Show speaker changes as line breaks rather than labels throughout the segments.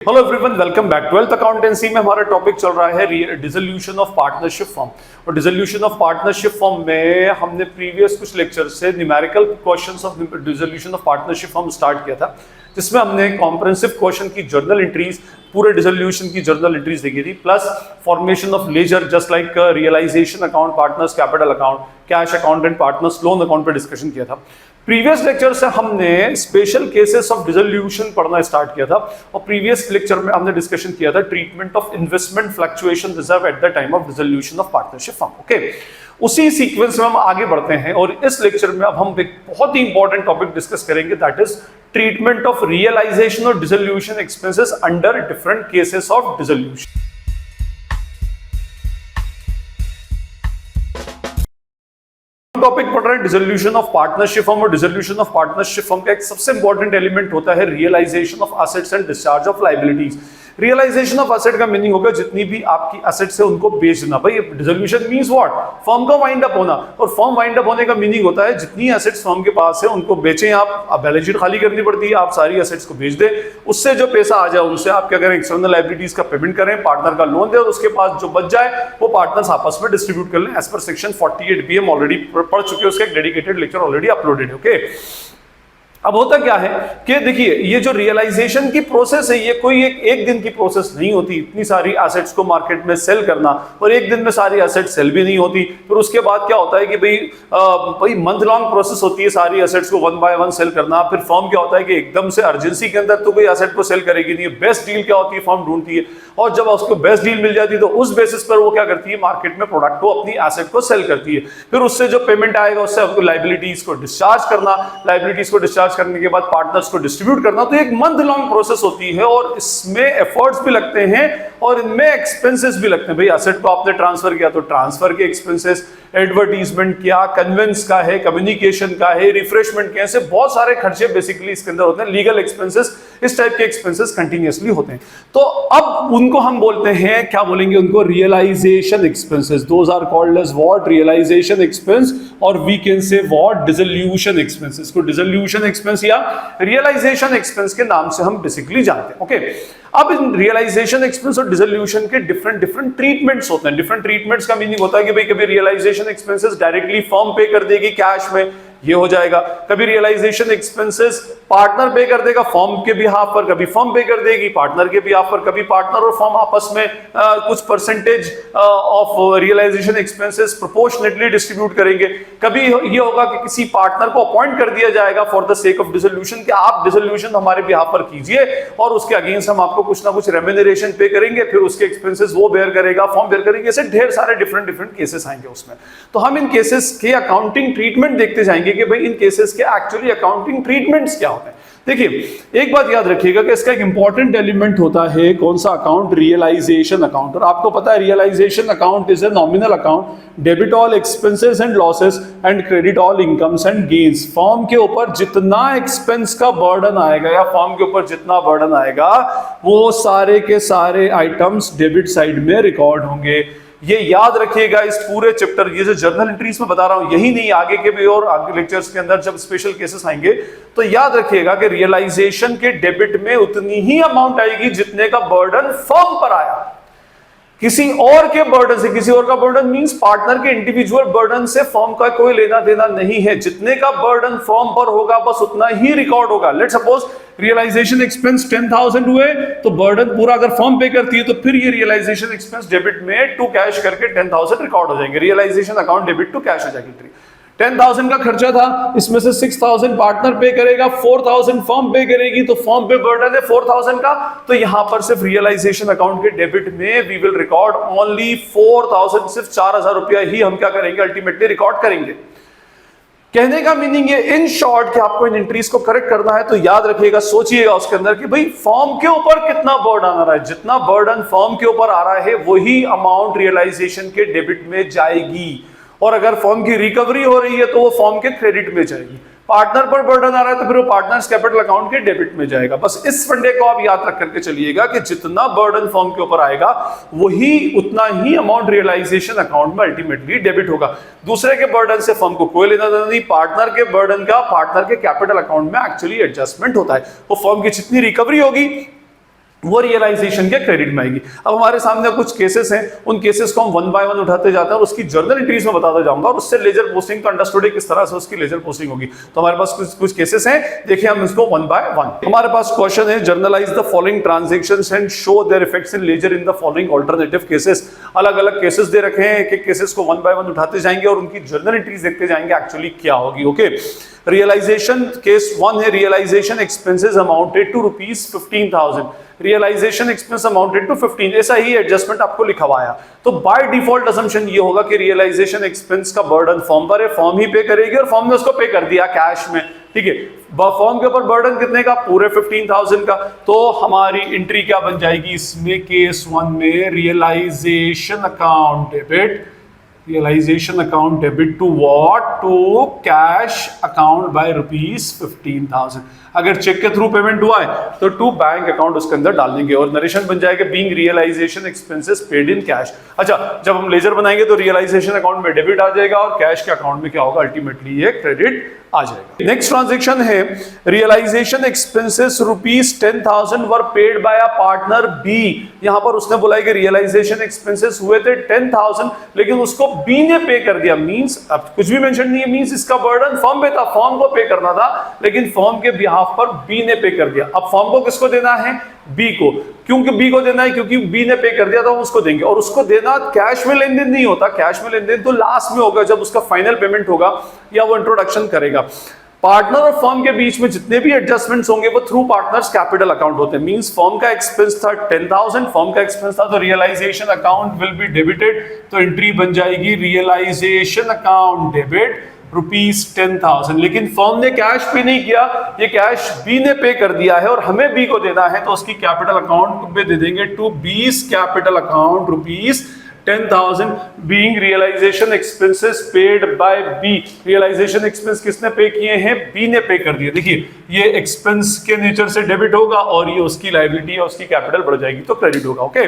Hello everyone, welcome back. 12th accountancy में हमारा topic चल रहा है डिसोल्यूशन ऑफ पार्टनरशिप फॉर्म। और डिसोल्यूशन ऑफ पार्टनरशिप फॉर्म में हमने प्रीवियस कुछ लेक्चर से numerical questions of dissolution of partnership firm start किया था, जिसमें हमने कॉम्प्रिहेंसिव क्वेश्चन की जर्नल एंट्रीज, पूरे डिसोल्यूशन की जर्नल एंट्रीज देखी थी, plus formation of ledger just like realisation account, partners capital account, cash account and partners loan account पर डिस्कशन किया था। प्रीवियस लेक्चर से हमने स्पेशल केसेस ऑफ डिसोल्यूशन पढ़ना स्टार्ट किया था और प्रीवियस लेक्चर में हमने डिस्कशन किया था treatment of investment fluctuation reserve at the time of dissolution of partnership form. Okay, उसी सीक्वेंस में हम आगे बढ़ते हैं और इस लेक्चर में अब हम एक बहुत ही इंपॉर्टेंट टॉपिक डिस्कस करेंगे, that is treatment of realisation और dissolution expenses under different cases of dissolution. Topic पढ़ रहे हैं डिसोल्यूशन ऑफ पार्टनरशिप फॉर्म, और डिसोल्यूशन ऑफ पार्टनरशिप फॉर्म का एक सबसे इंपॉर्टेंट एलिमेंट होता है realisation of assets and discharge of liabilities. Realisation of asset का मीनिंग होगा जितनी भी आपकी एसेट्स है उनको बेचना। भाई डिसोल्यूशन मींस व्हाट? फर्म का वाइंड अप होना, और फर्म वाइंड अप होने का मीनिंग होता है जितनी एसेट्स फर्म के पास है उनको बेचें आप बैलेंस शीट खाली करनी पड़ती है, आप सारी एसेट्स को बेच दें, उससे जो पैसा आ जाए उनसे आप क्या करें, एक्सटर्नल लायबिलिटीज का पेमेंट करें, पार्टनर का लोन दें और उसके पास जो बच जाए वो पार्टनर्स आपस में डिस्ट्रीब्यूट कर लें एज पर सेक्शन 48 बी। हम ऑलरेडी पढ़ चुके हैं, उसका एक डेडिकेटेड लेक्चर ऑलरेडी अपलोडेड है। ओके, अब होता क्या है कि देखिए ये जो रियलाइजेशन की प्रोसेस है ये कोई एक दिन की प्रोसेस नहीं होती। इतनी सारी एसेट्स को मार्केट में सेल करना और एक दिन में सारी एसेट्स सेल भी नहीं होती। फिर उसके बाद क्या होता है कि भाई मंथ लॉन्ग प्रोसेस होती है सारी एसेट्स को वन बाय वन सेल करना। फिर फर्म क्या होता है कि एकदम से अर्जेंसी के अंदर तो कोई एसेट को सेल करेगी नहीं, बेस्ट डील क्या होती है फर्म ढूंढती है, और जब उसको बेस्ट डील मिल जाती है तो उस बेसिस पर वो क्या करती है, मार्केट में प्रोडक्ट को, अपनी एसेट को सेल करती है। फिर उससे जो पेमेंट आएगा उससे आपको लायबिलिटीज को डिस्चार्ज करना, लायबिलिटीज को डिस्चार्ज करने के बाद पार्टनर्स को डिस्ट्रीब्यूट करना। तो एक मंथ लॉन्ग प्रोसेस होती है और इसमें एफर्ट्स भी लगते हैं और इनमें एक्सपेंसेस भी लगते हैं। भाई एसेट को आपने ट्रांसफर किया तो ट्रांसफर के एक्सपेंसेस, एडवर्टीजमेंट किया, कन्वेंस का है, कम्युनिकेशन का है, रिफ्रेशमेंट के, ऐसे बहुत सारे खर्चे बेसिकली इसके अंदर होते हैं, लीगल एक्सपेंसेस, इस टाइप के एक्सपेंसेस कंटिन्यूअसली होते हैं। तो अब उनको हम बोलते हैं, क्या बोलेंगे उनको, realisation expenses. Those are called as what? Realisation expense, और we can say what? Dissolution expenses को डिसोल्यूशन एक्सपेंस या रियलाइजेशन एक्सपेंस के नाम से हम बेसिकली जानते हैं। ओके, अब इन रियलाइजेशन एक्सपेंस और डिसोल्यूशन के डिफरेंट ट्रीटमेंट्स होते हैं। डिफरेंट ट्रीटमेंट्स का मीनिंग होता है कि भाई कभी रियलाइजेशन एक्सपेंसेस डायरेक्टली फर्म पे कर देगी कैश में, ये हो जाएगा। कभी रियलाइजेशन एक्सपेंसेस पार्टनर पे कर देगा फर्म के बिहाफ पर, कभी फर्म पे कर देगी पार्टनर के बिहाफ पर, कभी पार्टनर और फर्म आपस में कुछ percentage of realisation expenses proportionately distribute करेंगे। कभी ये होगा कि किसी पार्टनर को अपॉइंट कर दिया जाएगा for the sake of dissolution कि आप डिसोल्यूशन हमारे बिहाफ पर कीजिए और उसके अगेंस्ट हम आपको कुछ ना कुछ रेम्यूनरेशन पे करेंगे, फिर उसके एक्सपेंसेस वो बेयर करेगा, फर्म बेयर करेंगे। ऐसे ढेर सारे डिफरेंट केसेस आएंगे उसमें। तो हम इन केसेस के अकाउंटिंग ट्रीटमेंट देखते जाएंगे कि भाई इन केसेस के एक्चुअली अकाउंटिंग ट्रीटमेंट्स क्या होते हैं। देखिए एक बात याद रखिएगा कि इसका एक इंपॉर्टेंट एलिमेंट होता है कौन सा अकाउंट? Realisation account. और आपको पता है realisation account is a nominal account, debit all expenses and losses and credit all incomes and gains. Firm के ऊपर जितना एक्सपेंस का बर्डन आएगा या फर्म के ऊपर जितना बर्डन आएगा वो सारे के सारे आइटम्स डेबिट साइड में रिकॉर्ड होंगे। ये याद रखिएगा इस पूरे चैप्टर, ये जो जर्नल एंट्रीज में बता रहा हूं यही नहीं, आगे के भी और आगे लेक्चर्स के अंदर जब स्पेशल केसेस आएंगे तो याद रखिएगा कि रियलाइजेशन के डेबिट में उतनी ही अमाउंट आएगी जितने का बर्डन फर्म पर आया। किसी और के बर्डन से, किसी और का बर्डन मींस पार्टनर के इंडिविजुअल बर्डन से फर्म का कोई लेना देना नहीं है। जितने का बर्डन फर्म पर होगा बस उतना ही रिकॉर्ड होगा। लेट्स सपोज रियलाइजेशन एक्सपेंस 10,000 हुए तो बर्डन पूरा अगर फर्म पे करती है तो फिर ये रियलाइजेशन एक्सपेंस डेबिट में टू कैश करके 10,000 रिकॉर्ड हो जाएंगे। Realisation account debit to cash हो जाएगी। 10,000 का खर्चा था, इसमें से 6,000 पार्टनर पे करेगा, 4,000 फर्म पे करेगी, तो फर्म पे बर्डन है 4,000 का। तो यहां पर सिर्फ रियलाइजेशन अकाउंट के डेबिट में वी विल रिकॉर्ड ओनली 4,000, सिर्फ 4,000 रुपया ही हम क्या करेंगे, अल्टीमेटली रिकॉर्ड करेंगे। कहने का मीनिंग है इन शॉर्ट कि आपको इन एंट्रीज को करेक्ट करना है तो याद रखिएगा, सोचिएगा उसके अंदर कि भाई फर्म के ऊपर कितना बर्डन आ रहा है। जितना बर्डन फर्म के ऊपर आ रहा है वही अमाउंट रियलाइजेशन के डेबिट में जाएगी, और अगर फर्म की रिकवरी हो रही है तो वो फर्म के क्रेडिट में जाएगी। पार्टनर पर बर्डन आ रहा है तो फिर वो पार्टनर्स कैपिटल अकाउंट के डेबिट में जाएगा। बस इस फंडे को आप याद रख करके चलिएगा कि जितना बर्डन फर्म के ऊपर आएगा वही उतना ही अमाउंट रियलाइजेशन अकाउंट में अल्टीमेटली डेबिट होगा। दूसरे के बर्डन से फर्म को कोई लेना देना नहीं। पार्टनर के बर्डन का पार्टनर के कैपिटल अकाउंट में एक्चुअली एडजस्टमेंट होता है। वो फर्म की जितनी रिकवरी होगी वो रियलाइजेशन के क्रेडिट में आएगी। अब हमारे सामने कुछ केसेस हैं, उन केसेस को हम वन बाय वन उठाते जाते हैं और उसकी जर्नल एंट्रीज में बताता जाऊंगा और उससे लेजर पोस्टिंग तो अंडरस्टूड है किस तरह से उसकी लेजर पोस्टिंग होगी। तो हमारे पास कुछ केसेस हैं, देखिए हम इसको वन बाय वन। हमारे पास क्वेश्चन है, journalize the following transactions and show their effects in ledger in the following alternative cases. अलग अलग केसेस दे रखे हैं, एक एक केसेस को वन बाय वन उठाते जाएंगे और उनकी जर्नल एंट्रीज देखते जाएंगे एक्चुअली क्या होगी। ओके, रियलाइजेशन केस वन है, realization expenses amounted to ₹15,000। Realization expense amounted to 15, ऐसा ही एडजस्टमेंट आपको लिखा हुआ है। तो बाय डिफॉल्ट असम्पशन ये होगा कि रियलाइजेशन एक्सपेंस का बर्डन फर्म पर है, फर्म ही पे करेगी और फर्म ने उसको पे कर दिया कैश में, ठीक है। फर्म के ऊपर बर्डन कितने का? पूरे 15,000 का। तो हमारी एंट्री क्या बन जाएगी इसमें? केस वन में realization account debit, realization account debit to what? To cash account by ₹15,000। अगर चेक के थ्रू पेमेंट हुआ है तो टू बैंक अकाउंट उसके अंदर डाल देंगे और नरेशन बन जाएगा being realisation expenses paid in cash. अच्छा, जब हम लेजर बनाएंगे तो रियलाइजेशन अकाउंट में डेबिट आ जाएगा और कैश के अकाउंट में क्या होगा? अल्टीमेटली ये क्रेडिट आ जाएगा। नेक्स्ट ट्रांजैक्शन है, realization expenses ₹10,000 were paid by a partner B. यहां पर उसने बोला है कि रियलाइजेशन एक्सपेंसेस हुए थे 10,000 लेकिन उसको बी ने पे कर दिया। मींस अब कुछ भी मेंशन नहीं है, मींस इसका बर्डन फर्म पे था, फर्म को पे करना था लेकिन फर्म के बिहाफ पर बी ने पे कर दिया। अब फर्म को किसको देना है? बी को। क्योंकि बी को देना है क्योंकि बी ने पे कर दिया तो हम उसको देंगे और उसको देना कैश में लेन देन नहीं होता, कैश में लेन देन तो लास्ट में होगा जब उसका फाइनल पेमेंट होगा या वो इंट्रोडक्शन करेगा। पार्टनर और फर्म के बीच में जितने भी एडजस्टमेंट्स होंगे वो थ्रू पार्टनर्स कैपिटल अकाउंट होते हैं। मींस फर्म का एक्सपेंस था 10,000, फर्म का एक्सपेंस था तो realization account will be debited, तो एंट्री बन जाएगी रियलाइजेशन अकाउंट डेबिट ₹10,000। लेकिन फर्म ने कैश पे नहीं किया, ये कैश बी ने पे कर दिया है और हमें बी को देना है तो उसकी कैपिटल अकाउंट पे दे देंगे to B's capital account ₹10,000 being realisation expenses paid by B. Realisation expense किसने पे किए हैं? बी ने पे कर दिए। देखिए ये एक्सपेंस के नेचर से डेबिट होगा और ये उसकी लायबिलिटी है, उसकी कैपिटल बढ़ जाएगी तो क्रेडिट होगा। ओके,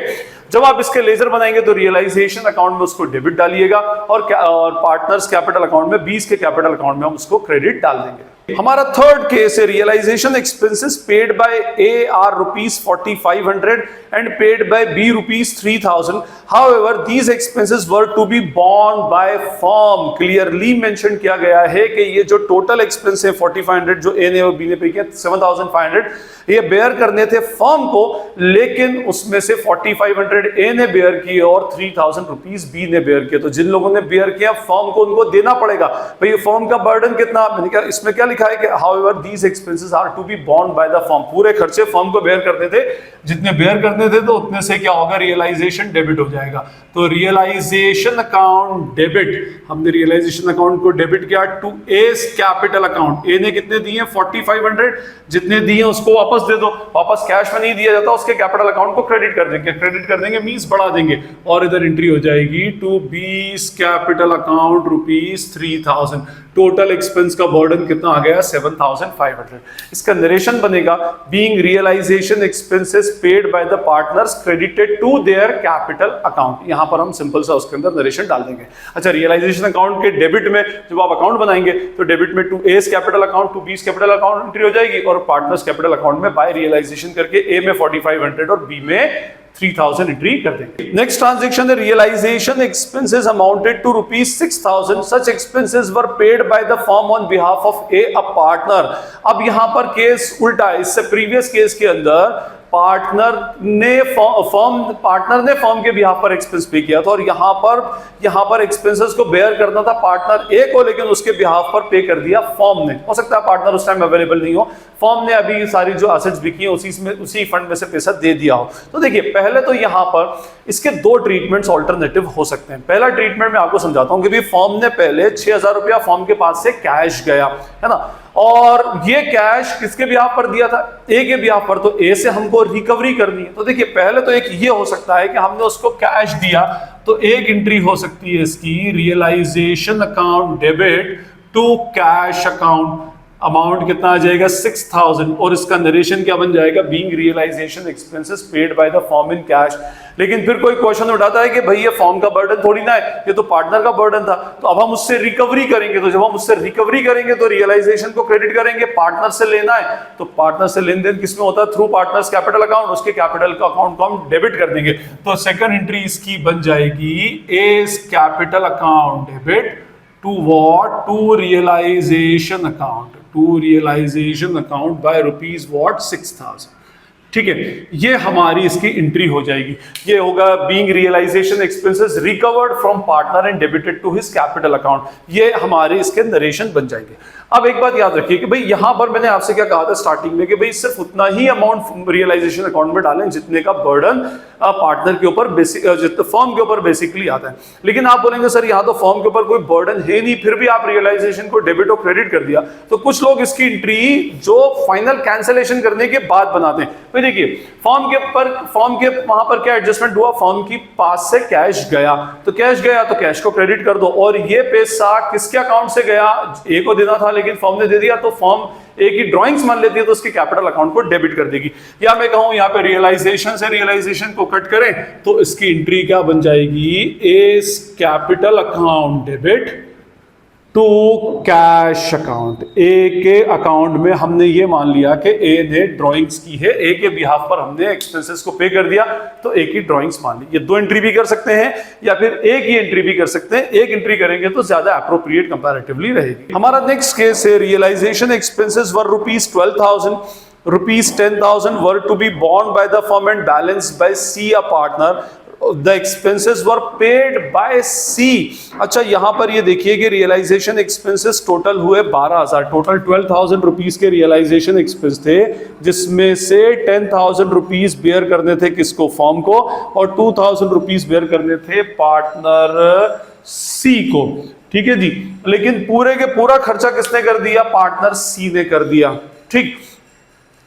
जब आप इसके लेजर बनाएंगे तो रियलाइजेशन अकाउंट में उसको डेबिट डालिएगा और पार्टनर्स कैपिटल अकाउंट में, बी's के कैपिटल अकाउंट में हम उसको क्रेडिट डाल देंगे। हमारा थर्ड केस है, realization expenses paid by A R ₹4,500 and paid by B ₹3,000। However these expenses were to be borne by firm. Clearly mention किया गया है कि ये जो टोटल एक्सपेंस है 4,500 जो ए ने और बी ने पे किया 7,500 ये बेयर करने थे फर्म को, लेकिन उसमें से 4,500 ए ने बेयर किए और ₹3,000 बी ने बेयर किए। तो जिन लोगों ने बेयर किया फर्म को उनको देना पड़ेगा। भाई फर्म का बर्डन कितना? मैंने कहा इसमें क्या लिखा है कि however these expenses are to be borne by the firm. पूरे खर्चे फर्म को बेयर करने थे, जितने बेयर करने थे तो उतने से क्या होगा? रियलाइजेशन डेबिट हो जाएगा। तो रियलाइजेशन अकाउंट डेबिट, हमने रियलाइजेशन अकाउंट को डेबिट किया टू ए's कैपिटल अकाउंट। ए ने कितने दिए? 4,500, जितने दिए उसको वापस दे दो। वापस कैश में नहीं दिया जाता, उसके कैपिटल अकाउंट को क्रेडिट कर देंगे। क्रेडिट कर देंगे मींस बढ़ा देंगे और इधर एंट्री हो जाएगी to B's capital account ₹3,000। Total expense का बर्डन कितना आ गया? 7,500। इसका नरेशन बनेगा being realisation expenses paid by the partners credited to their capital account. यहां पर हम सिंपल सा उसके अंदर नरेशन डाल देंगे। अच्छा, रियलाइजेशन अकाउंट के डेबिट में जब आप अकाउंट बनाएंगे तो डेबिट में to A's capital account, to B's capital account entry हो जाएगी और पार्टनर्स कैपिटल अकाउंट में बाय रियलाइजेशन करके ए में 4,500 और बी में 3,000 एंट्री कर देंगे। नेक्स्ट ट्रांजैक्शन है, realization expenses amounted to ₹6,000 such expenses were paid by the firm on behalf of A a partner. अब यहां पर केस उल्टा है, इससे प्रीवियस केस के अंदर पार्टनर ने फर्म के बिहाफ पर एक्सपेंस पे किया था और यहां पर एक्सपेंसेस को बेयर करना था पार्टनर ए को, लेकिन उसके बिहाफ पर पे कर दिया फर्म ने। हो सकता है पार्टनर उस टाइम अवेलेबल नहीं हो, फर्म ने अभी सारी जो एसेट्स बिकी हैं उसी फंड में से पैसा दे दिया हो। तो देखिए पहले तो यहां पर इसके दो ट्रीटमेंट्स ऑल्टरनेटिव हो सकते हैं। पहला ट्रीटमेंट मैं आपको समझाता हूं कि फर्म ने पहले 6,000 रुपया फर्म के पास से कैश गया है ना, और ये कैश किसके बिहाफ पर दिया था? ए के बिहाफ पर। तो ए से हमको रिकवरी करनी है। तो देखिए पहले तो एक ये हो सकता है कि हमने उसको कैश दिया, तो एक एंट्री हो सकती है इसकी realization account debit to cash account. Amount कितना आ जाएगा 6000 और इसका नरेशन क्या बन जाएगा being realisation expenses paid by the firm in cash. लेकिन फिर कोई क्वेश्चन उठाता है कि भाई ये फर्म का बर्डन थोड़ी ना है, ये तो पार्टनर का बर्डन था, तो अब हम उससे रिकवरी करेंगे, तो जब हम उससे रिकवरी करेंगे तो रियलाइजेशन को क्रेडिट करेंगे, पार्टनर से लेना है तो पार्टनर से लेन देन किसमें होता है थ्रू पार्टनर्स कैपिटल अकाउंट, उसके कैपिटल का अकाउंट को हम डेबिट कर देंगे। तो सेकंड एंट्री इसकी बन जाएगी as capital account debit to what to realization account, to realization account by rupees what 6000। ठीक है, ये हमारी इसकी एंट्री हो जाएगी। ये होगा being realisation expenses recovered from partner and debited to his capital account, ये हमारे इसके नरेशन बन जाएंगे। अब एक बात याद रखिए कि भाई यहां पर मैंने आपसे क्या कहा था स्टार्टिंग में कि भाई सिर्फ उतना ही अमाउंट रियलाइजेशन अकाउंट में डालें जितने का बर्डन पार्टनर के ऊपर फर्म के ऊपर बेसिकली आता है। लेकिन आप बोलेंगे सर यहां तो फर्म के ऊपर कोई बर्डन है नहीं, फिर भी आप रियलाइजेशन को डेबिट और क्रेडिट कर दिया, तो कुछ लोग इसकी एंट्री जो फाइनल कैंसिलेशन करने के बाद बनाते हैं। भाई देखिए फर्म के वहां पर क्या एडजस्टमेंट हुआ, फर्म की पास से कैश गया तो कैश को क्रेडिट कर दो, और ये पैसा किसके अकाउंट से गया, ए को देना था लेकिन फर्म ने दे दिया, तो फर्म एक ही ड्राइंग्स मान लेती है तो उसके कैपिटल अकाउंट को डेबिट कर देगी। या मैं कहूं यहां पे रियलाइजेशन से रियलाइजेशन को कट करें तो इसकी एंट्री क्या बन जाएगी, as capital account debit to cash account. A के अकाउंट में हमने ये मान लिया कि ए ने ड्राइंग्स की है, ए के बिहाफ पर हमने एक्सपेंसेस को पे कर दिया, तो ए की ड्राइंग्स मान ली। ये दो एंट्री भी कर सकते हैं या फिर एक ही एंट्री भी कर सकते हैं, एक एंट्री करेंगे तो ज्यादा अप्रोप्रिएट कंपैरेटिवली रहेगी। हमारा नेक्स्ट केस है realization expenses were ₹12,000, ₹10,000 were to be borne by the firm and balanced by C, a partner. The expenses were paid by C। अच्छा यहां पर ये देखिए कि रियलाइजेशन एक्सपेंसेस टोटल हुए 12,000, टोटल 12,000 रुपीज के रियलाइजेशन एक्सपेंस थे, जिसमें से 10,000 रुपीज बेयर करने थे किसको, फर्म को, और 2,000 रुपीज बेयर करने थे पार्टनर सी को। ठीक है जी, लेकिन पूरे के पूरा खर्चा किसने कर दिया, पार्टनर सी ने कर दिया। ठीक,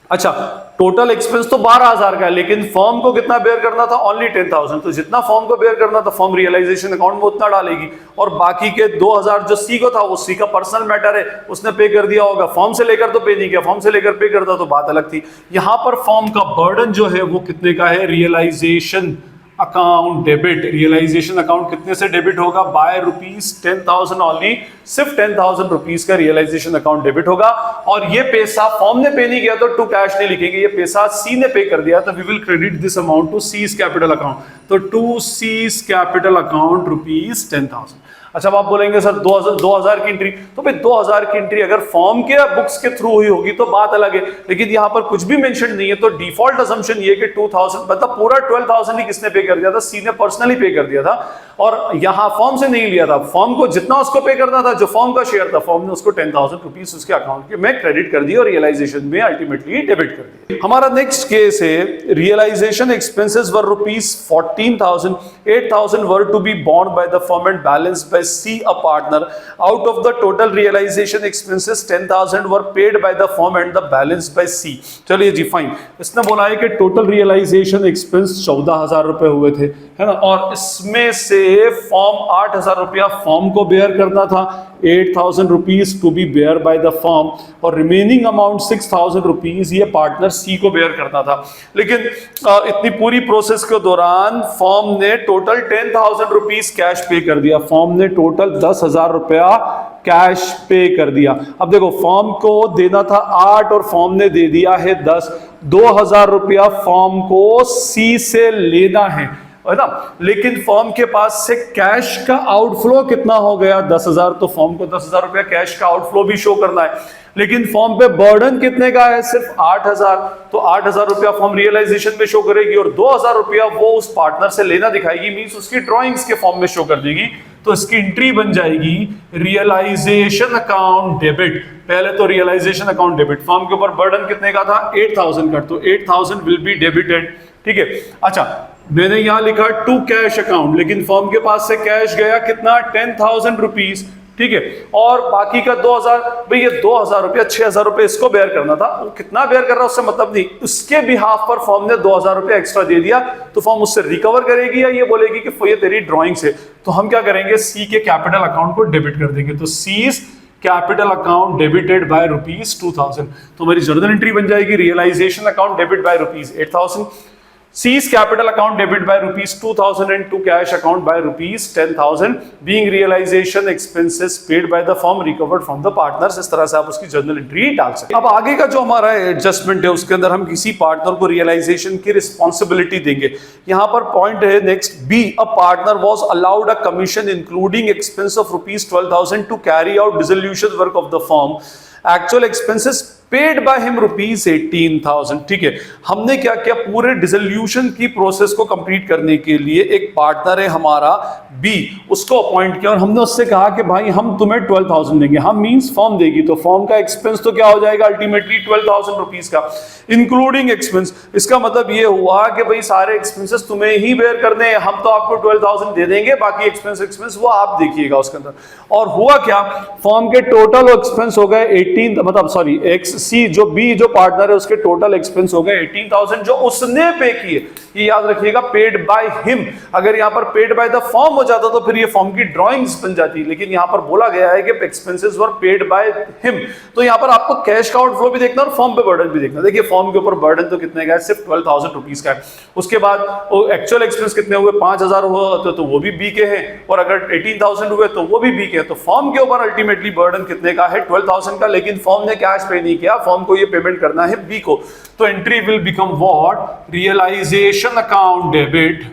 अच्छा टोटल एक्सपेंस तो 12,000 का है, लेकिन फर्म को कितना बेयर करना था, ओनली 10,000, तो जितना फर्म को बेयर करना था फर्म रियलाइजेशन अकाउंट में उतना डालेगी, और बाकी के 2,000 जो सी को था वो सी का पर्सनल मैटर है, उसने पे कर दिया होगा, फर्म से लेकर तो पे नहीं किया, फर्म से लेकर पे करता तो बात अलग थी। यहां पर फर्म का बर्डन जो है वो कितने का है, realisation account debit. Realisation account कितने से डेबिट होगा, बाय ₹10,000 ओनली, सिर्फ 10,000 रुपीज का रियलाइजेशन अकाउंट डेबिट होगा, और ये पैसा फर्म ने पे नहीं किया तो टू कैश नहीं लिखेंगे, ये पैसा सी ने पे कर दिया तो we will credit this amount to C's capital account, तो टू सीज कैपिटल अकाउंट ₹10,000। अच्छा अब आप बोलेंगे सर 2000 की एंट्री, तो भाई 2000 की एंट्री अगर फॉर्म के बुक्स के थ्रू हुई होगी तो बात अलग है, लेकिन यहां पर कुछ भी मेंशन नहीं है, तो डिफॉल्ट असम्पशन ये कि 2000 मतलब पूरा 12,000 ही किसने पे कर दिया था, सी ने पर्सनली पे कर दिया था, और यहां फॉर्म से नहीं लिया था, फॉर्म को जितना उसको पे करना था, जो फॉर्म का शेयर था, फॉर्म ने उसको 10,000 रुपीज उसके अकाउंट में क्रेडिट कर दिया और रियलाइजेशन में अल्टीमेटली डेबिट कर दिया। हमारा नेक्स्ट केस है realization expenses were ₹14,000, 8,000 were to be borne by the firm and balance by C, a partner. Out of the total realization expenses, 10,000 were paid by the firm and the balance by C. चलिए जी fine, इसने बोला है कि total realisation expense 14,000 रुपए हुए थे, है ना, और इसमें से फर्म 8,000 रुपया फर्म को बेयर करना था, 8,000 rupees to be bear by the firm, और रिमेनिंग अमाउंट 6,000 रुपीज ये पार्टनर सी को बेयर करना था। लेकिन इतनी पूरी प्रोसेस के दौरान फर्म ने टोटल 10,000 रुपीज कैश पे कर दिया, फर्म ने टोटल 10,000 रुपया कैश पे कर दिया। अब देखो फर्म को देना था 8 और फर्म ने दे दिया है 10, 2,000 रुपया फर्म को सी से लेना है ना, लेकिन फर्म के पास से कैश का आउटफ्लो कितना हो गया 10,000, तो फर्म को 10,000 रुपया कैश का आउटफ्लो भी शो करना है, लेकिन फर्म पे बर्डन कितने का है, सिर्फ 8,000, तो 8,000 रुपया फर्म रियलाइजेशन में शो करेगी और 2,000 रुपया वो उस पार्टनर से लेना दिखाएगी, मींस उसकी ड्राइंग्स के फॉर्म में शो कर देगी, तो इसकी एंट्री बन जाएगी रियलाइजेशन अकाउंट डेबिट। पहले तो रियलाइजेशन अकाउंट डेबिट, फर्म के ऊपर बर्डन कितने का था 8,000 का, तो 8,000 विल बी डेबिटेड। ठीक है, अच्छा मैंने यहां लिखा टू कैश अकाउंट, लेकिन फर्म के पास से कैश गया कितना 10,000 रुपीज, ठीक है, और बाकी का 2,000, भाई ये 2,000 रुपया 6,000 रुपए इसको बेयर करना था, वो कितना बेयर कर रहा है उससे मतलब नहीं, उसके बिहाफ पर फर्म ने 2,000 रुपया एक्स्ट्रा दे दिया, तो फर्म उससे रिकवर करेगी या ये बोलेगी कि ये तेरी ड्राइंग से, तो हम क्या करेंगे सी के कैपिटल अकाउंट को डेबिट कर देंगे, तो C's capital account debited by ₹2000। तो हमारी जर्नल एंट्री बन जाएगी realization account debit by ₹8,000, Cease capital account debit by ₹2,000 and to cash account by ₹10,000 being realization expenses paid by the firm recovered from the partners। इस तरह से आप उसकी journal entry डाल सकते हैं। अब आगे का जो हमारा एडजस्टमेंट है उसके अंदर हम किसी पार्टनर को रियलाइजेशन की रिस्पॉन्सिबिलिटी देंगे। यहाँ पर पॉइंट है next B, a partner was allowed a commission including expense of ₹12,000 to carry out dissolution work of the firm, actual expenses paid by him ₹18,000। ठीक है, हमने क्या किया, पूरे डिसोल्यूशन की प्रोसेस को कंप्लीट करने के लिए एक पार्टनर है हमारा बी, उसको अपॉइंट किया और हमने उससे कहा कि भाई हम तुम्हें 12,000 देंगे। हम मींस फर्म देगी, तो फर्म का एक्सपेंस तो क्या हो जाएगा अल्टीमेटली ₹12,000 का, इंक्लूडिंग एक्सपेंस। इसका मतलब ये हुआ कि भाई सारे एक्सपेंसेस तुम्हें ही बेयर करने हैं, हम तो आपको 12,000 दे देंगे, बाकी एक्सपेंस वो आप देखिएगा उसके अंदर। और हुआ क्या, फर्म के टोटल एक्सपेंस हो गए 18, मतलब सॉरी सी जो बी जो पार्टनर है उसके टोटल एक्सपेंस हो गए 18,000 जो उसने पे किए। ये याद रखिएगा, पेड बाय हिम। अगर यहां पर पेड बाय द फर्म हो जाता तो फिर ये फर्म की ड्राइंग्स बन जाती, लेकिन यहां पर बोला गया है कि expenses were paid by him. तो यहां पर आपको कैश का आउटफ्लो भी देखना और फर्म पे बर्डन भी देखना। देखिए फर्म के ऊपर बर्डन तो कितने का है, सिर्फ ₹12,000 का है। उसके बाद एक्चुअल एक्सपेंस कितने हुए, 5,000 हुए तो वो भी बी के हैं, और अगर 18,000 हुए तो वो भी बी के हैं। तो फर्म के ऊपर अल्टीमेटली बर्डन कितने का है, 12,000 का, लेकिन फर्म ने कैश पे नहीं किया, फर्म को ये पेमेंट करना है बी को। तो entry will become what, realisation account debit,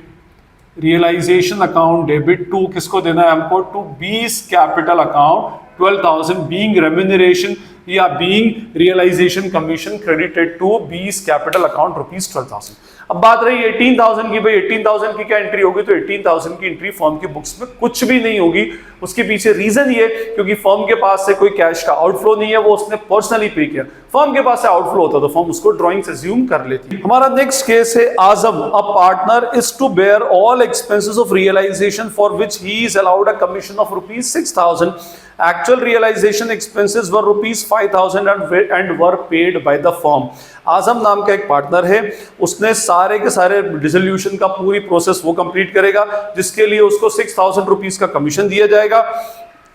realisation account debit to किसको देना है हमको, to B's capital account 12,000 being remuneration या being realisation commission credited to B's capital account ₹12,000। अब बात रही 18,000 की, भाई 18,000 की क्या एंट्री होगी, तो 18,000 की एंट्री फर्म की बुक्स में कुछ भी नहीं होगी। उसके पीछे रीजन ये, क्योंकि फर्म के पास से कोई कैश का आउटफ्लो नहीं है, वो उसने पर्सनली पे किया। फर्म के पास से आउटफ्लो होता तो फर्म उसको ड्राइंग से अज्यूम कर लेती। हमारा नेक्स्ट केस है Azam, a partner is to bear all expenses of realisation for which he is allowed a commission of ₹6,000। Actual realization expenses were ₹5,000 and were paid by the firm। आजम नाम का एक partner है, उसने सारे के सारे डिसोल्यूशन का पूरी प्रोसेस वो कंप्लीट करेगा, जिसके लिए उसको ₹6,000 का कमीशन दिया जाएगा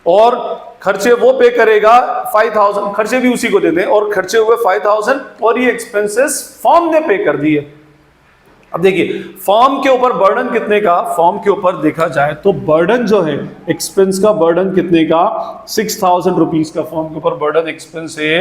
और खर्चे वो पे करेगा 5,000, खर्चे भी उसी को देते हैं और खर्चे हुए 5,000 और ये एक्सपेंसेस फर्म ने पे कर दिए। अब देखिए फर्म के ऊपर बर्डन कितने का, फर्म के ऊपर देखा जाए तो बर्डन जो है एक्सपेंस का बर्डन कितने का, ₹6,000 का फर्म के ऊपर बर्डन एक्सपेंस है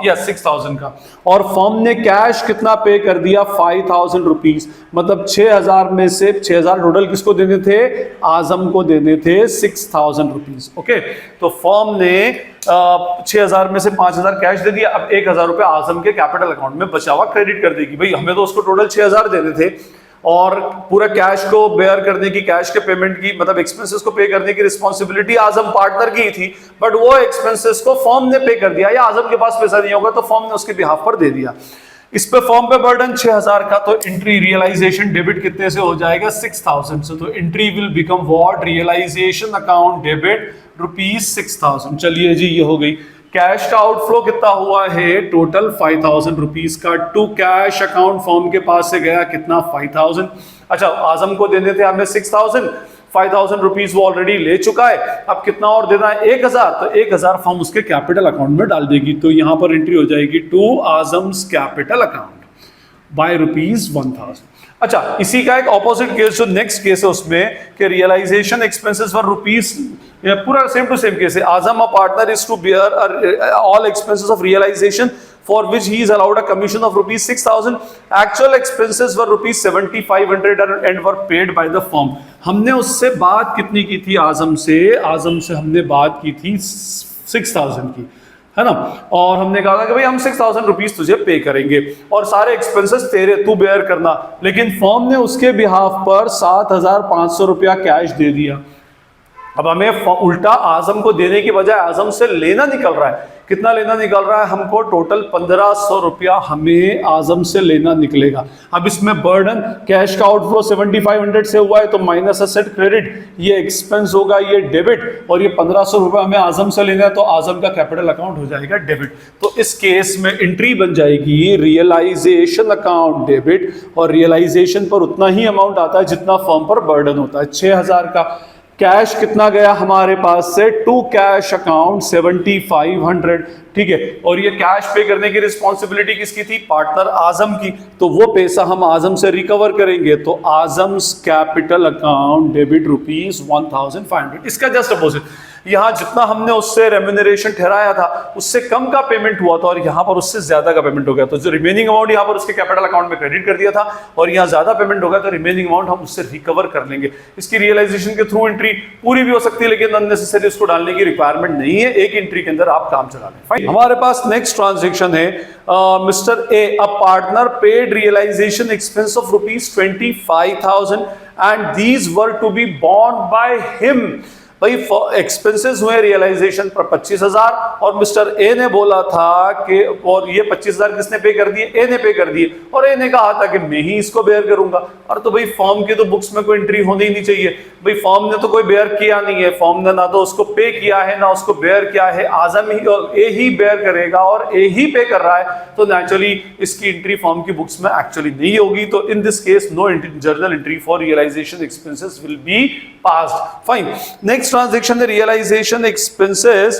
या 6,000 का, और फर्म ने कैश कितना पे कर दिया, ₹5,000। मतलब 6,000 में से 6,000 टोटल किसको देने थे, आजम को देने थे ₹6,000। ओके, तो फर्म ने 6,000 में से 5,000 कैश दे दिया। अब ₹1,000 आजम के कैपिटल अकाउंट में बचा हुआ क्रेडिट कर देगी। भाई हमें तो उसको टोटल 6,000 देने थे और पूरा कैश को बेयर करने की, कैश के पेमेंट की, मतलब एक्सपेंसेस को पे करने की रिस्पॉन्सिबिलिटी आजम पार्टनर की थी, बट वो एक्सपेंसेस को फर्म ने पे कर दिया, या आजम के पास पैसा नहीं होगा तो फर्म ने उसके बिहाफ पर दे दिया। इस पे फर्म पे बर्डन 6,000 का, तो एंट्री रियलाइजेशन डेबिट कितने से हो जाएगा, 6,000 से। तो entry will become what, realisation account debit ₹6,000। चलिए जी ये हो गई। कैश का आउटफ्लो कितना हुआ है, टोटल ₹5,000 का। टू कैश अकाउंट फर्म के पास से गया कितना, 5,000। अच्छा, आजम को देने थे हमने 6,000, ₹5,000 वो ऑलरेडी ले चुका है, अब कितना और देना है, 1,000। तो 1,000 फर्म उसके कैपिटल अकाउंट में डाल देगी। तो यहां पर एंट्री हो जाएगी टू आजम्स कैपिटल अकाउंट बाय ₹1,000। अच्छा, इसी का एक ऑपोजिट केस जो नेक्स्ट केस है उसमें कि रियलाइजेशन एक्सपेंसेस फॉर ₹, पूरा सेम टू सेम केस है। Azam a partner is to bear all expenses of realisation for which he is allowed a commission of ₹6,000. Actual expenses were ₹7,500 and were paid by the firm। हमने उससे बात कितनी की थी, आजम से हमने बात की थी 6,000 की, है ना, और हमने कहा था कि भाई हम ₹6,000 तुझे पे करेंगे और सारे एक्सपेंसेस तेरे, तू बेयर करना। लेकिन फर्म ने उसके बिहाफ पर ₹7,500 कैश दे दिया। अब हमें उल्टा आजम को देने की बजाय आजम से लेना निकल रहा है। कितना लेना निकल रहा है हमको, टोटल ₹1,500 हमें आजम से लेना निकलेगा। अब इसमें बर्डन, कैश का आउटफ्लो 7,500 से हुआ है तो माइनस असेट क्रेडिट, ये एक्सपेंस होगा, ये डेबिट, और ये ₹1,500 हमें आजम से लेना है तो आजम का कैपिटल अकाउंट हो जाएगा डेबिट। तो इस केस में एंट्री बन जाएगी रियलाइजेशन अकाउंट डेबिट, और रियलाइजेशन पर उतना ही अमाउंट आता है जितना फर्म पर बर्डन होता है, 6,000 का। कैश कितना गया हमारे पास से टू कैश अकाउंट 7500, ठीक है। और ये कैश पे करने की रिस्पॉन्सिबिलिटी किसकी थी? पार्टनर आजम की। तो वो पैसा हम आजम से रिकवर करेंगे। तो आजम्स कैपिटल अकाउंट डेबिट ₹1500। इसका जस्ट अपोजिट, यहां जितना हमने उससे रेम्यूनरेशन ठहराया था उससे कम का पेमेंट हुआ था और यहां पर उससे ज्यादा का पेमेंट हो गया। तो जो रिमेनिंग अमाउंट यहां पर उसके कैपिटल अकाउंट में क्रेडिट कर दिया था और यहां ज्यादा पेमेंट हो गया, तो रिमेनिंग अमाउंट हम उससे रिकवर कर लेंगे। इसकी रियलाइजेशन के थ्रू एंट्री पूरी भी हो सकती है, लेकिन अननेसेसरी उसको डालने की रिक्वायरमेंट नहीं है। एक एंट्री के अंदर आप काम चला लें। फाइन। हमारे पास नेक्स्ट ट्रांजेक्शन है mister A, a partner paid realization expense of ₹25,000 and these were to be borne by him. भाई एक्सपेंसेस हुए रियलाइजेशन पर 25,000 और मिस्टर ए ने बोला था कि, और ये 25,000 किसने पे कर दिए? ए ने पे कर दिए। और ए ने कहा था कि मैं ही इसको बेयर करूंगा। और तो भाई फॉर्म की तो बुक्स में कोई एंट्री होनी ही नहीं चाहिए। भाई फॉर्म ने तो कोई बेयर किया नहीं है, फॉर्म ने ना तो उसको पे किया है ना उसको बेयर किया है। आजम ही ए ही बेयर करेगा और ए ही पे कर रहा है, तो नेचुरली इसकी एंट्री फॉर्म की बुक्स में एक्चुअली नहीं होगी। तो in this case no journal entry for realization expenses will be passed. Fine. Next transaction, the realization expenses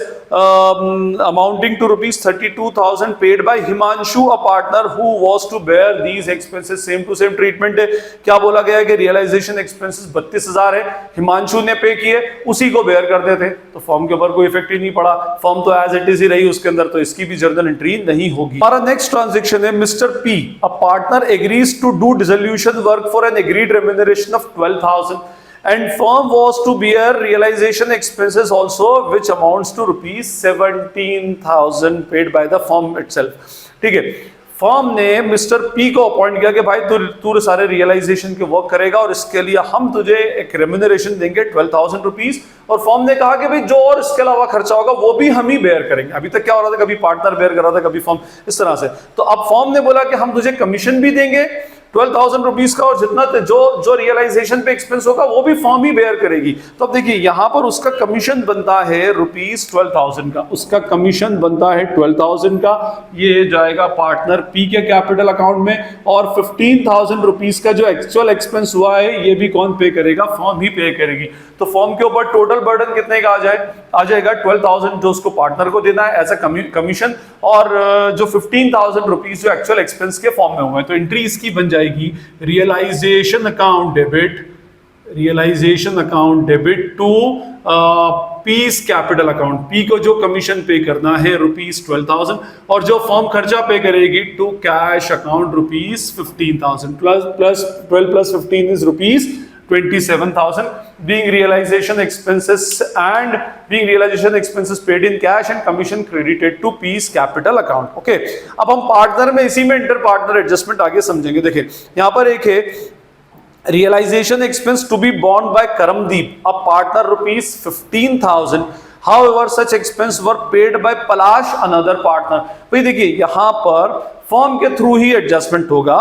amounting to ₹32,000 paid by Himanshu, a partner who was to bear these expenses. Same to same treatment है। क्या बोला गया है कि realization expenses 32,000 है, हिमांशु ने पे किए, उसी को बेयर करते थे। तो फॉर्म के ऊपर कोई इफेक्ट ही नहीं पड़ा, फॉर्म तो एज इट इज ही रही उसके अंदर, तो इसकी भी जर्नल एंट्री नहीं होगी। हमारा नेक्स्ट ट्रांजेक्शन है mister P, a partner agrees to do dissolution work for an agreed remuneration of 12,000 and firm was to bear realization expenses also, which amounts to ₹17,000 paid by the firm itself। ठीक है, firm ने mister P को appoint किया कि भाई तू सारे realisation के वर्क करेगा और इसके लिए हम तुझे एक रेम्यूनरेशन देंगे ₹12,000। और फर्म ने कहा कि भाई जो और इसके अलावा खर्चा होगा वो भी हम ही बेयर करेंगे। अभी तक क्या हो रहा था, कभी पार्टनर बेयर कर रहा था, कभी फर्म, इस तरह से। तो अब फर्म ने बोला कि हम तुझे कमीशन भी देंगे ₹12,000 का और जितना जो रियलाइजेशन पे एक्सपेंस होगा वो भी फर्म ही बेयर करेगी। तो अब देखिए यहां पर उसका कमीशन बनता है ₹12,000 का, उसका कमीशन बनता है 12,000 का। ये जाएगा पार्टनर पी के कैपिटल अकाउंट में। और ₹15,000 का जो एक्चुअल एक्सपेंस हुआ है ये भी कौन पे करेगा? फर्म ही पे करेगी। तो फर्म के ऊपर टोटल बर्डन कितने का आ जाएगा 12,000 जो उसको पार्टनर को देना है एज अ कमीशन, और जो ₹15,000 जो एक्चुअल एक्सपेंस के फॉर्म में हुए। तो एंट्री इसकी बन जाएगी realization account debit to P's capital account. P को जो कमीशन पे करना है ₹12,000 और जो फर्म खर्चा पे करेगी to cash account ₹15,000 plus 12 plus 15 is ₹27,000 being realization expenses paid in cash and commission credited to P's capital account। Okay, अब हम पार्टनर में इसी में इंटर पार्टनर एडजस्टमेंट आगे समझेंगे। देखिए यहां पर एक है realization expense to be borne by Karamdeep, a partner ₹15,000। However, such expense were paid by Palash, another partner। भाई देखिए यहां पर फर्म के थ्रू ही एडजस्टमेंट होगा।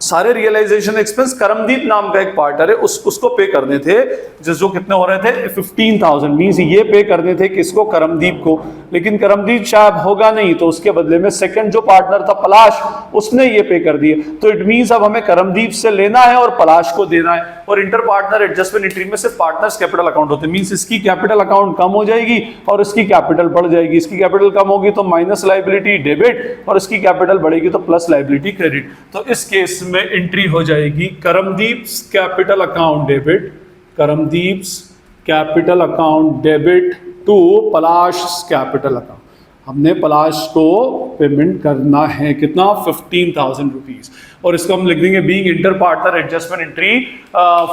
सारे रियलाइजेशन एक्सपेंस करमदीप नाम का एक पार्टनर है उसको पे करने थे, जो कितने हो रहे थे 15,000, मींस ये पे करने थे किसको? करमदीप को। लेकिन करमदीप शायद होगा नहीं, तो उसके बदले में सेकंड जो पार्टनर था पलाश, उसने ये पे कर दिए। तो इट मींस अब हमें करमदीप से लेना है और पलाश को देना है। और इंटर पार्टनर एडजस्टमेंट एंट्री में सिर्फ पार्टनर्स कैपिटल अकाउंट होते हैं, मींस इसकी कैपिटल अकाउंट कम हो जाएगी और इसकी कैपिटल बढ़ जाएगी। इसकी कैपिटल कम होगी तो माइनस लायबिलिटी डेबिट और इसकी कैपिटल बढ़ेगी तो प्लस लायबिलिटी क्रेडिट। तो इस केस में एंट्री हो जाएगी Karamdeep's capital account debit to Palash capital account. हमने पलाश को पेमेंट करना है कितना? ₹15,000। और इसको हम लिख देंगे being inter partner adjustment entry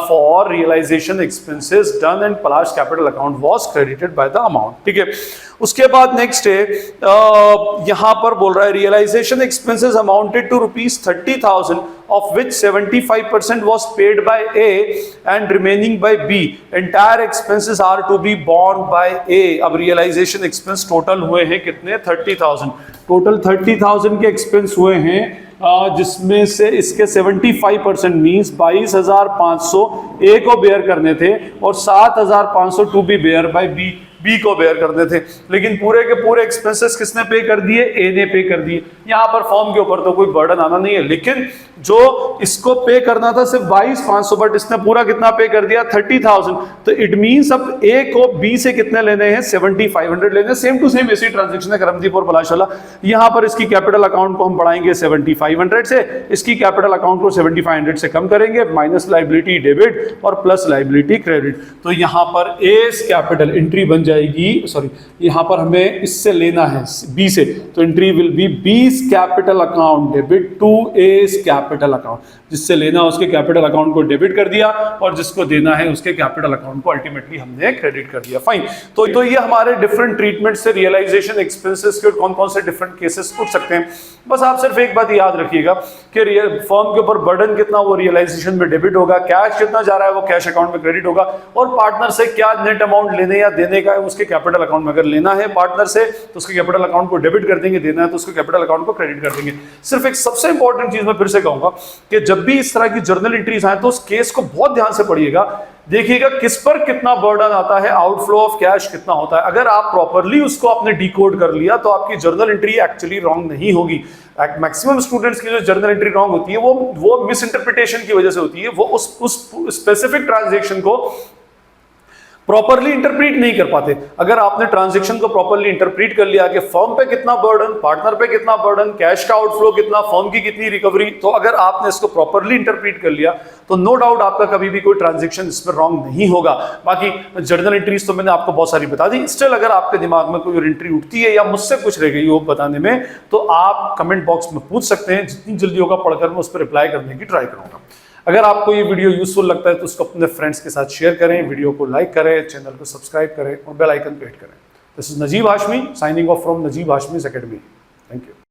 for realization expenses done and Palash capital account was credited by the amount. ठीक है, उसके बाद नेक्स्ट है यहां पर बोल रहा है realization expenses amounted to ₹30,000 of which 75% was paid by A and remaining by B. Entire expenses are to be borne by A। अब रियलाइजेशन एक्सपेंस टोटल हुए हैं कितने? 30,000। टोटल 30,000 के एक्सपेंस हुए हैं जिसमें से इसके 75% मीन्स 22,500 ए को बेयर करने थे और 7,500 to be bear by B. B को बेयर करने थे, लेकिन पूरे के पूरे एक्सपेंसेस किसने पे कर दिए, ए ने पे कर दिए। यहाँ पर फर्म के ऊपर तो कोई बर्डन आना नहीं है, लेकिन जो इसको पे करना था सिर्फ 22,500, बट इसने पूरा कितना पे कर दिया, 30,000। तो इट मींस अब ए को बी से कितने लेने हैं, 7,500 लेने हैं। सेम टू सेम ऐसी ट्रांजेक्शन है करमदीप और पलाशाला। यहाँ पर इसकी कैपिटल अकाउंट को हम बढ़ाएंगे 7,500 से, इसकी कैपिटल अकाउंट को 7,500 से कम करेंगे, माइनस लायबिलिटी डेबिट और प्लस लायबिलिटी क्रेडिट। तो यहाँ पर एस कैपिटल एंट्री बन जाएगी, सॉरी यहाँ पर हमें इससे लेना है बी से, तो entry will be B's capital account debit to A's capital account. जिससे लेना उसके कैपिटल अकाउंट को डेबिट कर दिया और जिसको देना है उसके कैपिटल अकाउंट को अल्टीमेटली हमने क्रेडिट कर दिया। फाइन। तो ये हमारे डिफरेंट ट्रीटमेंट से रियलाइजेशन एक्सपेंसेस के कौन कौन से डिफरेंट केसेस उठ सकते हैं। बस आप सिर्फ एक बात याद रखिएगा कि फर्म के ऊपर बर्डन कितना वो रियलाइजेशन में डेबिट होगा, कैश कितना जा रहा है वो कैश अकाउंट में क्रेडिट होगा, और पार्टनर से क्या नेट अमाउंट लेने या देने का है उसके कैपिटल अकाउंट में। अगर लेना है पार्टनर से तो उसके कैपिटल अकाउंट को डेबिट कर देंगे, देना है तो उसके कैपिटल अकाउंट को क्रेडिट कर देंगे। सिर्फ एक सबसे इंपॉर्टेंट चीज मैं फिर से कहूंगा कि जब भी इस तरह की जर्नल एंट्रीज आए तो उस केस को बहुत ध्यान से पढ़िएगा, देखिएगा किस पर कितना बर्डन आता है, आउटफ्लो ऑफ कैश कितना होता है। अगर आप प्रॉपरली उसको आपने डिकोड कर लिया तो आपकी जर्नल एंट्री एक्चुअली रॉन्ग नहीं होगी। मैक्सिमम स्टूडेंट्स की जो जर्नल एंट्री रॉन्ग होती है वो मिस इंटरप्रिटेशन की वजह से होती है, वो उस स्पेसिफिक ट्रांजैक्शन को प्रॉपरली इंटरप्रीट नहीं कर पाते। अगर आपने ट्रांजैक्शन को प्रॉपरली इंटरप्रीट कर लिया कि फर्म पे कितना बर्डन, पार्टनर पे कितना बर्डन, कैश का आउटफ्लो कितना, फर्म की कितनी रिकवरी, तो अगर आपने इसको प्रॉपरली इंटरप्रीट कर लिया तो नो डाउट आपका कभी भी कोई ट्रांजैक्शन इसमें रॉन्ग नहीं होगा। बाकी जर्नल एंट्रीज तो मैंने आपको बहुत सारी बता दी। स्टिल अगर आपके दिमाग में कोई एंट्री उठती है या मुझसे कुछ रह गई हो बताने में तो आप कमेंट बॉक्स में पूछ सकते हैं, जितनी जल्दी होगा पढ़कर मैं उस पर रिप्लाई करने की ट्राई करूंगा। अगर आपको ये वीडियो यूजफुल लगता है तो उसको अपने फ्रेंड्स के साथ शेयर करें, वीडियो को लाइक करें, चैनल को सब्सक्राइब करें और बेल आइकन पे हिट करें। This is Najeeb Hashmi signing off from Najeeb Hashmi's academy. Thank you.